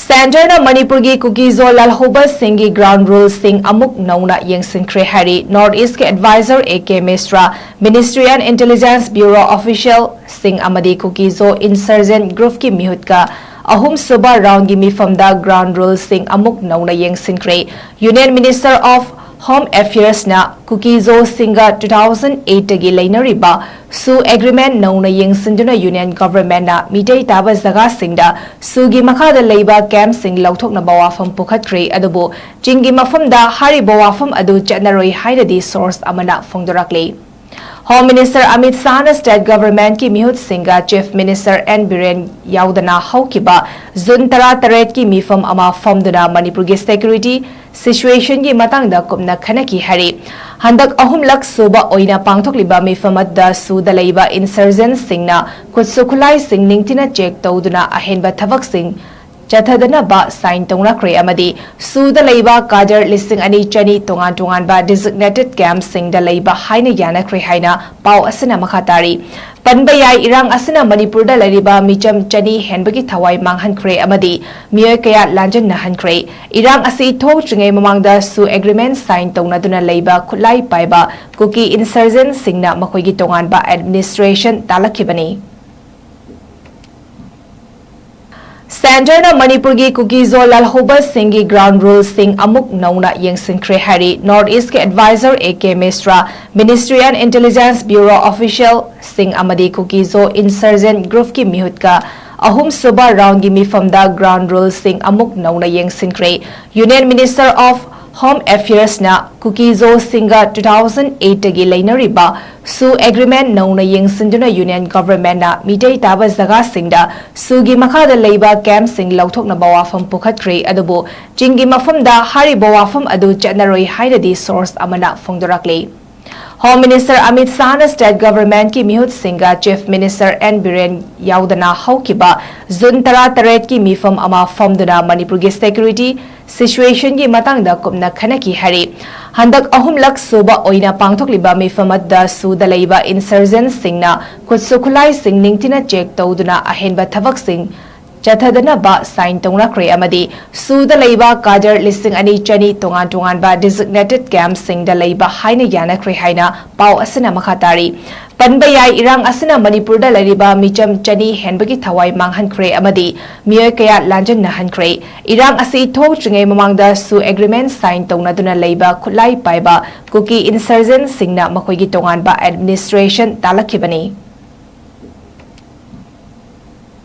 Standard Manipuri Cookie 𝗠𝗘𝗘𝗧𝗔𝗕 ground rules sing amuk nauna yengsinkre hari Northeast advisor 𝗟𝗢𝗜𝗕 𝗧𝗔𝗕 Ministry and Intelligence Bureau official sing amadi Cookie 𝗧𝗘 group ki mihutka ahum suba round gi mifamda ground rules sing amuk nauna yengsinkre Union Minister of Home Affairs na Cookie 𝗧𝗘 2008 gi lainariba su agreement nauna yengsinjuna Union Government na 𝗦𝗜𝗡𝗚 𝗧𝗔𝗕 sugi makhada leiba camp sing lauthokna bawafam pukhatkre adubu jingi mafamda hari bawafam adu chatnaroi hainadi source amana phongdorakle Home Minister Amit Shahna State Government ki mihut singa Chief Minister 𝗟𝗢𝗜𝗕𝗓𝗓 yaudana haukiba June 13 ki mifam ama famduna Manipur gi security situation gi matangda kumna khanaki hari handak ahumlak suba oina pangthokliba mifamada suda leiba insurgents singna khutsukhulai sing ningtina check tawduna ahenba thabak sing ꯆꯠꯊꯗꯅꯕ sign ꯇꯧꯅꯈ꯭ꯔꯦ ꯑꯃꯗꯤ ꯁꯨꯗ ꯂꯩꯕ ꯀꯥꯗꯔ 2,200 ꯇꯣꯉꯥꯟ-ꯇꯣꯉꯥꯟꯕ ꯗꯤꯖꯤꯒꯅꯦꯇꯦꯗ ꯀꯦꯝꯞꯁꯤꯡꯗ ꯂꯩꯕ ꯍꯥꯏꯅ ꯌꯥꯅꯈ꯭ꯔꯦ ꯍꯥꯏꯅ ꯄꯥꯎ ꯑꯁꯤꯅ ꯃꯈꯥ ꯇꯥꯔꯤ ꯄꯟꯕ ꯌꯥꯏ ꯏꯔꯥꯡ ꯑꯁꯤꯅ ꯃꯅꯤꯄꯨꯔꯗ ꯂꯩꯔꯤꯕ ꯃꯤꯆꯝ 200 ꯍꯦꯟꯕꯒꯤ ꯊꯋꯥꯏ ꯃꯥꯡꯍꯟꯈ꯭ꯔꯦ ꯑꯃꯗꯤ ꯃꯤꯑꯣꯏ ꯀꯌꯥ ꯂꯥꯟꯖꯟꯅꯍꯟꯈ꯭ꯔꯦ ꯏꯔꯥꯡ ꯑꯁꯤ ꯊꯣꯛꯇ꯭ꯔꯤꯉꯩ ꯃꯃꯥꯡꯗ ꯁꯨ ꯑꯦꯒ꯭ꯔꯤꯃꯦꯟꯠ ꯁꯥꯏꯟ ꯇꯧꯅꯗꯨꯅ ꯂꯩꯕ ꯈꯨꯠꯂꯥꯏ ꯄꯥꯏꯕ ꯀꯨꯀꯤ ꯏꯟꯁꯔꯖꯦꯟꯠꯁꯤꯡꯅ ꯃꯈꯣꯏꯒꯤ ꯇꯣꯉꯥꯟꯕ administration ꯇꯥꯂꯛꯈꯤꯕꯅꯤ Standard Manipuri Cookie 𝗠𝗘𝗘𝗧𝗔𝗕 ground rules sing amuk nauna yengsinkre hari Northeast advisor 𝗟𝗢𝗜𝗕𝗓 𝗧𝗔𝗕 Ministry and Intelligence Bureau official sing amadi Cookie 𝗧𝗘 group ki mihutka ahum suba round gi mifamda ground rules sing amuk nauna yengsinkre Union Minister of Home Affairs na Cookie 𝗧𝗘 2008 gi lainariba su agreement nauna yengsinjuna Union Government na 𝗦𝗜𝗡𝗚 𝗧𝗔𝗕 sugi makhada leiba camp sing lauthokna bawafam pukhatkre adubu jingi mafamda hari bawafam adu chatnaroi hainadi source amana phongdorakle Home Minister Amit Shahna State Government ki mihut singa Chief Minister 𝗟𝗢𝗜𝗓𝗓 yaudana haukiba June 13 ki mifam ama famduna Manipur gi security situation gi matangda kumna khanaki hari handak ahumlak suba oina pangthokliba mifamada suda leiba insurgents singna khutsukhulai sing ningtina check tawduna ahenba thabak sing ꯆꯠꯊꯗꯅꯕ sign ꯇꯧꯅꯈ꯭ꯔꯦ ꯑꯃꯗꯤ ꯁꯨꯗ ꯂꯩꯕ ꯀꯥꯗꯔ 2,200 ꯇꯣꯉꯥꯟ-ꯇꯣꯉꯥꯟꯕ ꯗꯤꯖꯤꯒꯅꯦꯇꯦꯗ ꯀꯦꯝꯞꯁꯤꯡꯗ ꯂꯩꯕ ꯍꯥꯏꯅ ꯌꯥꯅꯈ꯭ꯔꯦ ꯍꯥꯏꯅ ꯄꯥꯎ ꯑꯁꯤꯅ ꯃꯈꯥ ꯇꯥꯔꯤ ꯄꯟꯕ ꯌꯥꯏ ꯏꯔꯥꯡ ꯑꯁꯤꯅ ꯃꯅꯤꯄꯨꯔꯗ ꯂꯩꯔꯤꯕ ꯃꯤꯆꯝ 200 ꯍꯦꯟꯕꯒꯤ ꯊꯋꯥꯏ ꯃꯥꯡꯍꯟꯈ꯭ꯔꯦ ꯑꯃꯗꯤ ꯃꯤꯑꯣꯏ ꯀꯌꯥ ꯂꯥꯟꯖꯟꯅꯍꯟꯈ꯭ꯔꯦ ꯏꯔꯥꯡ ꯑꯁꯤ ꯊꯣꯛꯇ꯭ꯔꯤꯉꯩ ꯃꯃꯥꯡꯗ ꯁꯨ ꯑꯦꯒ꯭ꯔꯤꯃꯦꯟꯠ ꯁꯥꯏꯟ ꯇꯧꯅꯗꯨꯅ ꯂꯩꯕ ꯈꯨꯠꯂꯥꯏ ꯄꯥꯏꯕ ꯀꯨꯀꯤ ꯏꯟꯁꯔꯖꯦꯟꯠꯁꯤꯡꯅ ꯃꯈꯣꯏꯒꯤ ꯇꯣꯉꯥꯟꯕ ꯑꯦꯗꯃꯤꯅꯤꯁꯇ꯭ꯔꯦꯁꯟ ꯇꯥꯂꯛꯈꯤꯕꯅꯤ